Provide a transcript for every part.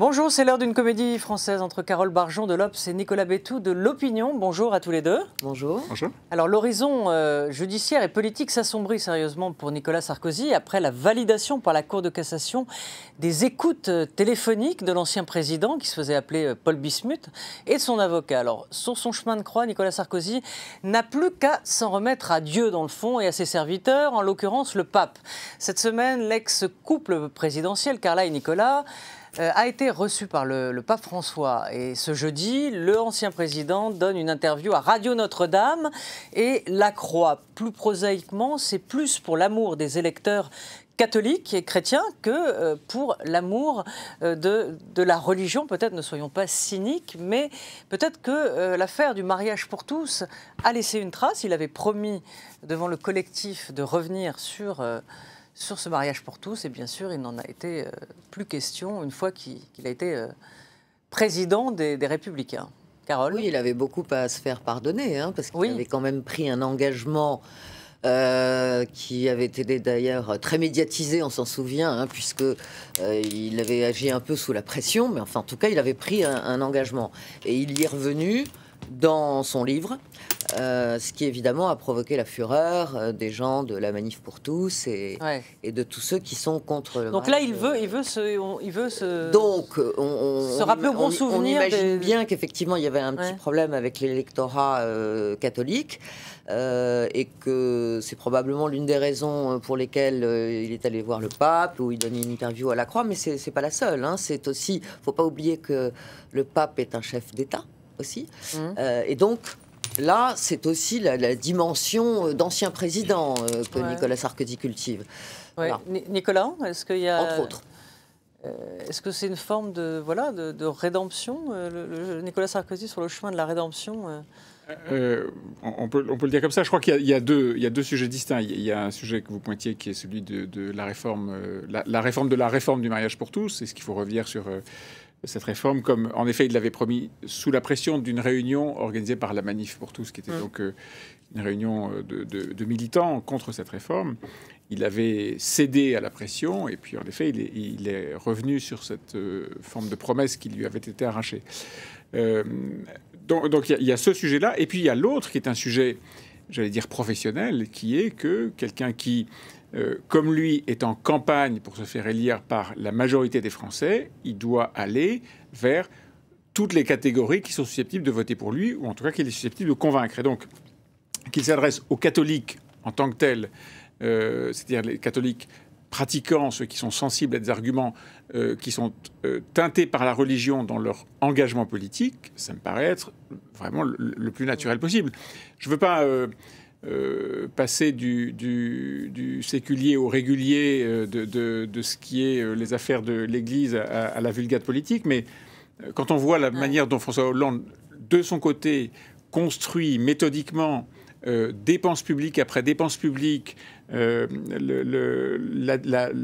Bonjour, c'est l'heure d'une comédie française entre Carole Barjon de l'Obs et Nicolas Bétou de l'Opinion. Bonjour à tous les deux. Bonjour. Bonjour. Alors l'horizon judiciaire et politique s'assombrit sérieusement pour Nicolas Sarkozy après la validation par la Cour de cassation des écoutes téléphoniques de l'ancien président qui se faisait appeler Paul Bismuth et de son avocat. Alors sur son chemin de croix, Nicolas Sarkozy n'a plus qu'à s'en remettre à Dieu dans le fond et à ses serviteurs, en l'occurrence le pape. Cette semaine, l'ex-couple présidentiel, Carla et Nicolas, a été reçu par le pape François. Et ce jeudi, le ancien président donne une interview à Radio Notre-Dame et la croix. Plus prosaïquement, c'est plus pour l'amour des électeurs catholiques et chrétiens que pour l'amour de la religion. Peut-être ne soyons pas cyniques, mais peut-être que l'affaire du mariage pour tous a laissé une trace. Il avait promis devant le collectif de revenir sur ce mariage pour tous, et bien sûr, il n'en a été plus question une fois qu'il a été président des Républicains. Carole ? Oui, il avait beaucoup à se faire pardonner, parce qu'il avait quand même pris un engagement qui avait été d'ailleurs très médiatisé, on s'en souvient, puisque il avait agi un peu sous la pression, mais enfin, en tout cas, il avait pris un engagement. Et il y est revenu dans son livre, ce qui évidemment a provoqué la fureur des gens de la Manif pour tous et de tous ceux qui sont contre le Donc mariage. Là, il veut se rappeler au bon souvenir. On imagine bien qu'effectivement, il y avait un petit problème avec l'électorat catholique et que c'est probablement l'une des raisons pour lesquelles il est allé voir le pape ou il donne une interview à la Croix, mais c'est pas la seule. C'est aussi, faut pas oublier que le pape est un chef d'État aussi, et donc là, c'est aussi la dimension d'ancien président que Nicolas Sarkozy cultive. Voilà. Nicolas, est-ce qu'il y a... Entre autres. Est-ce que c'est une forme de rédemption, Nicolas Sarkozy sur le chemin de la rédemption on peut le dire comme ça. Je crois qu'il y a deux sujets distincts. Il y a un sujet que vous pointiez qui est celui de la réforme, la réforme de la réforme du mariage pour tous. Est-ce qu'il faut revenir sur cette réforme, comme en effet il l'avait promis sous la pression d'une réunion organisée par la Manif pour tous, qui était donc une réunion de militants contre cette réforme. Il avait cédé à la pression et puis en effet il est revenu sur cette forme de promesse qui lui avait été arrachée. Donc il y a ce sujet-là, et puis il y a l'autre qui est un sujet, j'allais dire professionnel, qui est que quelqu'un qui, comme lui, est en campagne pour se faire élire par la majorité des Français, il doit aller vers toutes les catégories qui sont susceptibles de voter pour lui, ou en tout cas qu'il est susceptible de convaincre. Et donc, qu'il s'adresse aux catholiques en tant que tels, c'est-à-dire les catholiques pratiquants, ceux qui sont sensibles à des arguments qui sont teintés par la religion dans leur engagement politique, ça me paraît être vraiment le plus naturel possible. Je ne veux pas passer du séculier au régulier de ce qui est les affaires de l'Église à la vulgate politique, mais quand on voit la manière dont François Hollande, de son côté, construit méthodiquement dépenses publiques après dépenses publiques,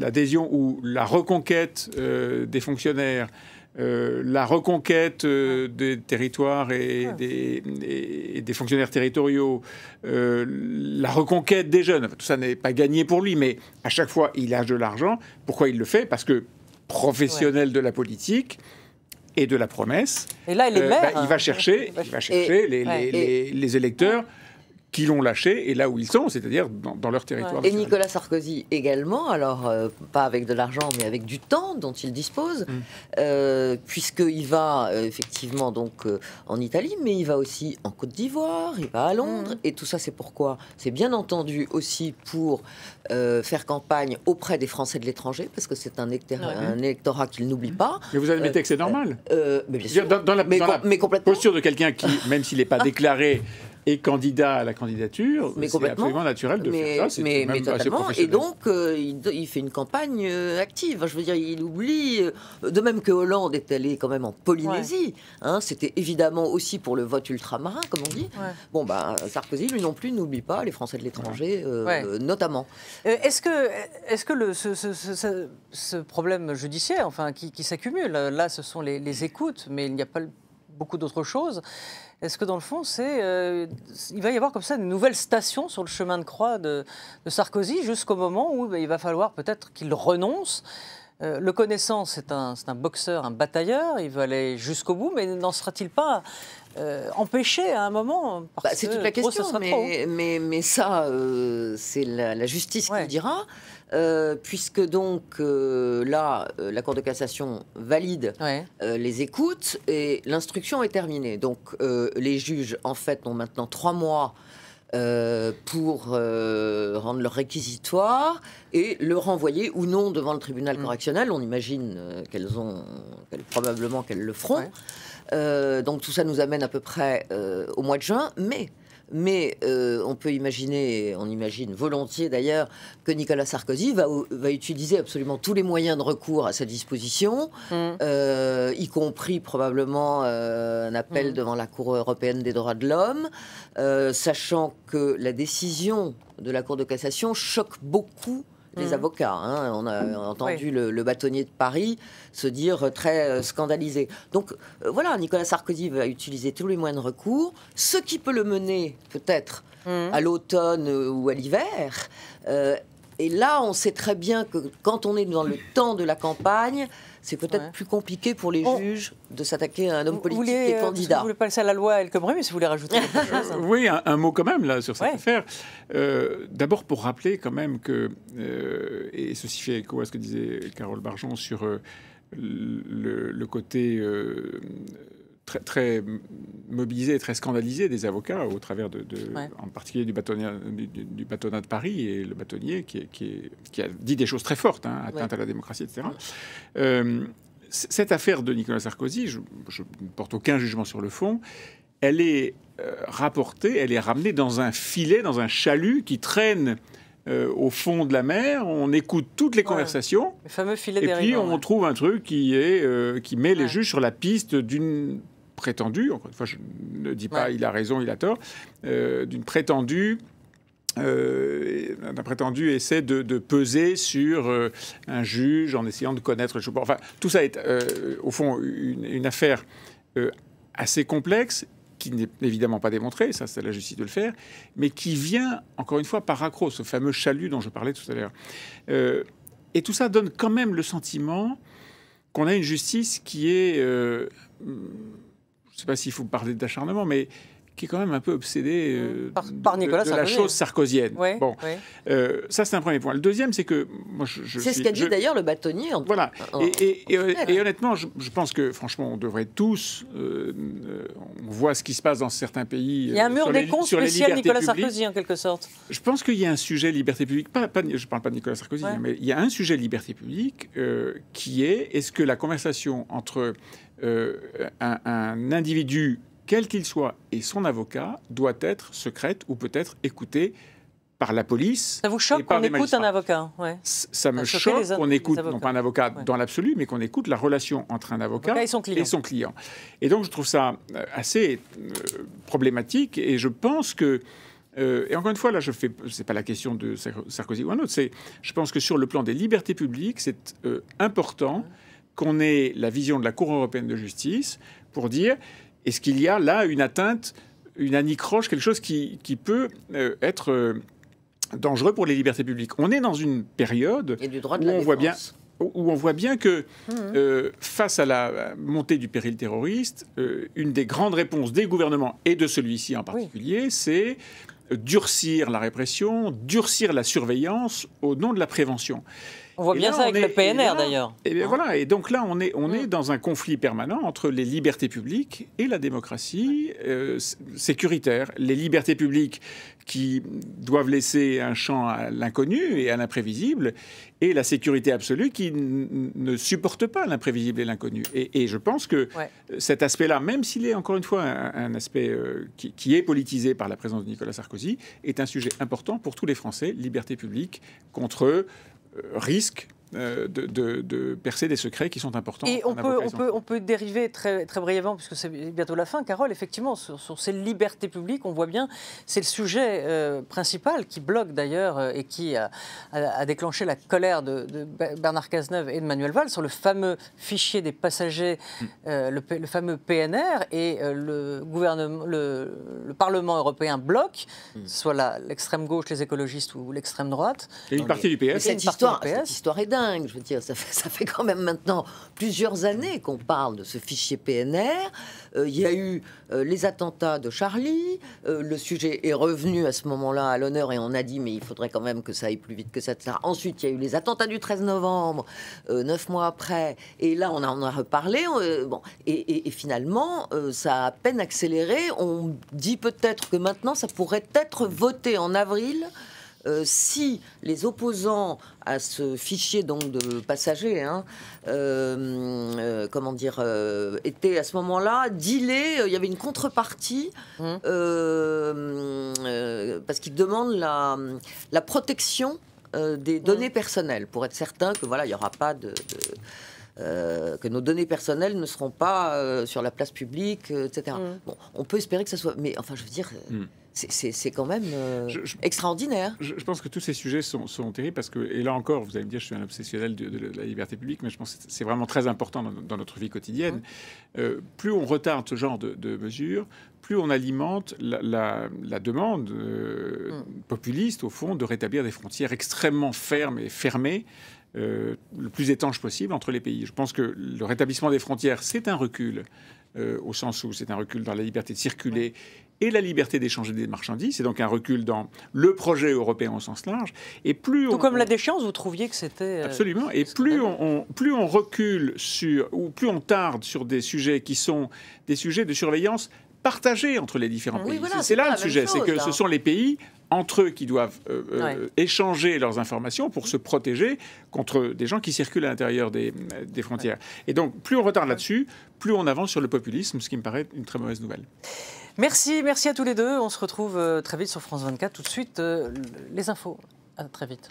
l'adhésion ou la reconquête des fonctionnaires, la reconquête des territoires et des fonctionnaires territoriaux, la reconquête des jeunes. Tout ça n'est pas gagné pour lui, mais à chaque fois, il a de l'argent. Pourquoi il le fait ? Parce que professionnel de la politique et de la promesse, et là, il va chercher les électeurs qui l'ont lâché et là où ils sont, c'est-à-dire dans leur territoire. Et Nicolas Sarkozy également, alors pas avec de l'argent, mais avec du temps dont il dispose, puisqu'il va effectivement donc en Italie, mais il va aussi en Côte d'Ivoire, il va à Londres, et tout ça c'est pourquoi ? C'est bien entendu aussi pour faire campagne auprès des Français de l'étranger, parce que c'est un électorat qu'il n'oublie pas. Mais vous admettez que c'est normal mais bien sûr. Dans la complètement. posture de quelqu'un qui, même s'il n'est pas déclaré, et candidat à la candidature, c'est absolument naturel de faire ça. Mais totalement. Et donc, il fait une campagne active. Je veux dire, il oublie, de même que Hollande est allé quand même en Polynésie. C'était évidemment aussi pour le vote ultramarin, comme on dit. Bon, Sarkozy, lui non plus, n'oublie pas les Français de l'étranger, notamment. Est-ce que ce problème judiciaire, enfin, qui s'accumule, là, ce sont les écoutes, mais il n'y a pas beaucoup d'autres choses. Est-ce que dans le fond, il va y avoir comme ça une nouvelle station sur le chemin de croix de Sarkozy jusqu'au moment où il va falloir peut-être qu'il renonce Le connaissant, c'est un boxeur, un batailleur, il veut aller jusqu'au bout, mais n'en sera-t-il pas empêché à un moment C'est toute la question, mais ça, c'est la justice qui le dira, puisque donc là, la Cour de cassation valide les écoutes et l'instruction est terminée. Donc les juges, en fait, ont maintenant 3 mois pour rendre leur réquisitoire et le renvoyer ou non devant le tribunal correctionnel. On imagine probablement qu'elles le feront. Donc tout ça nous amène à peu près au mois de juin, mais on peut imaginer, on imagine volontiers d'ailleurs, que Nicolas Sarkozy va utiliser absolument tous les moyens de recours à sa disposition, y compris probablement un appel devant la Cour européenne des droits de l'homme, sachant que la décision de la Cour de cassation choque beaucoup les avocats. On a entendu le bâtonnier de Paris se dire très scandalisé. Donc voilà, Nicolas Sarkozy va utiliser tous les moyens de recours, ce qui peut le mener peut-être à l'automne ou à l'hiver. Et là, on sait très bien que quand on est dans le temps de la campagne, c'est peut-être plus compliqué pour les juges de s'attaquer à un homme politique qui est candidat. Vous voulez passer à la loi El Khomri, mais si vous voulez rajouter quelque chose. Oui, un mot quand même là sur cette affaire. D'abord pour rappeler quand même que, et ceci fait écho à ce que disait Carole Barjon sur le côté très mobilisé et très scandalisé des avocats au travers en particulier du bâtonnat de Paris et le bâtonnier qui a dit des choses très fortes, atteinte à la démocratie, etc. Cette affaire de Nicolas Sarkozy, je ne porte aucun jugement sur le fond, elle est rapportée, elle est ramenée dans un filet, dans un chalut qui traîne au fond de la mer. On écoute toutes les conversations, le fameux filet et puis on trouve un truc qui met les juges sur la piste d'une prétendue, encore une fois je ne dis pas il a raison, il a tort, d'un prétendu essaie de peser sur un juge en essayant de connaître le choix. Enfin, tout ça est au fond une affaire assez complexe, qui n'est évidemment pas démontrée, ça c'est à la justice de le faire, mais qui vient, encore une fois, par accroc, ce fameux chalut dont je parlais tout à l'heure. Et tout ça donne quand même le sentiment qu'on a une justice qui est... je ne sais pas s'il faut parler d'acharnement, mais qui est quand même un peu obsédé par Nicolas de la chose sarkozienne. Ça, c'est un premier point. Le deuxième, c'est que... c'est ce qu'a dit d'ailleurs le bâtonnier. Voilà. Et honnêtement, je pense que, franchement, on devrait tous... on voit ce qui se passe dans certains pays. Il y a un mur des cons spécial Nicolas Sarkozy, en quelque sorte. Je pense qu'il y a un sujet liberté publique. Je ne parle pas de Nicolas Sarkozy, mais il y a un sujet liberté publique qui est: est-ce que la conversation entre un individu, quel qu'il soit, et son avocat doit être secrète ou peut-être écoutée par la police. Ça vous choque qu'on écoute un avocat? Ça me choque qu'on écoute, non pas un avocat dans l'absolu, mais qu'on écoute la relation entre un avocat et son client. Et donc je trouve ça assez problématique, et je pense que, et encore une fois, là, c'est pas la question de Sarkozy ou un autre, je pense que sur le plan des libertés publiques, c'est important qu'on ait la vision de la Cour européenne de justice pour dire: est-ce qu'il y a là une atteinte, une anicroche, quelque chose qui peut être dangereux pour les libertés publiques? On est dans une période où on voit bien que face à la montée du péril terroriste, une des grandes réponses des gouvernements, et de celui-ci en particulier, c'est durcir la répression, durcir la surveillance au nom de la prévention. On voit bien ça avec le PNR d'ailleurs. Et bien voilà. Et donc là, on est dans un conflit permanent entre les libertés publiques et la démocratie sécuritaire. Les libertés publiques qui doivent laisser un champ à l'inconnu et à l'imprévisible, et la sécurité absolue qui ne supporte pas l'imprévisible et l'inconnu. Et je pense que cet aspect-là, même s'il est encore une fois un aspect qui est politisé par la présence de Nicolas Sarkozy, est un sujet important pour tous les Français. Liberté publique contre risque de percer des secrets qui sont importants. Et on peut dériver très, très brièvement, puisque c'est bientôt la fin, Carole, effectivement, sur ces libertés publiques, on voit bien, c'est le sujet principal qui bloque d'ailleurs et qui a déclenché la colère de Bernard Cazeneuve et de Manuel Valls sur le fameux fichier des passagers, le fameux PNR, et le Parlement européen bloque, soit l'extrême gauche, les écologistes ou l'extrême droite. Et une partie du PS. Cette histoire est dingue. dingue. Je veux dire, ça fait quand même maintenant plusieurs années qu'on parle de ce fichier PNR. Il y a eu les attentats de Charlie. Le sujet est revenu à ce moment-là à l'honneur et on a dit mais il faudrait quand même que ça aille plus vite que ça. Ensuite, il y a eu les attentats du 13 novembre, 9 mois après. Et là, on en a reparlé. Bon, et finalement, ça a à peine accéléré. On dit peut-être que maintenant, ça pourrait être voté en avril. Si les opposants à ce fichier donc de passagers, comment dire, étaient à ce moment-là dealés, il y avait une contrepartie parce qu'ils demandent la protection des données personnelles pour être certain que voilà, il n'y aura pas que nos données personnelles ne seront pas sur la place publique, etc. Bon, on peut espérer que ça soit, mais enfin, je veux dire. C'est quand même extraordinaire. Je pense que tous ces sujets sont terribles parce que, et là encore, vous allez me dire, je suis un obsessionnel de la liberté publique, mais je pense que c'est vraiment très important dans notre vie quotidienne. Plus on retarde ce genre de mesures, plus on alimente la demande populiste, au fond, de rétablir des frontières extrêmement fermes et fermées, le plus étanche possible entre les pays. Je pense que le rétablissement des frontières, c'est un recul, au sens où c'est un recul dans la liberté de circuler et la liberté d'échanger des marchandises. C'est donc un recul dans le projet européen au sens large. Et plus tout comme la déchéance, vous trouviez que c'était... Absolument. Et plus on recule ou plus on tarde sur des sujets qui sont des sujets de surveillance partagés entre les différents pays. Voilà, c'est là le sujet, c'est que ce sont les pays entre eux qui doivent échanger leurs informations pour se protéger contre des gens qui circulent à l'intérieur des frontières. Et donc, plus on retarde là-dessus, plus on avance sur le populisme, ce qui me paraît une très mauvaise nouvelle. Merci à tous les deux. On se retrouve très vite sur France 24. Tout de suite, les infos. À très vite.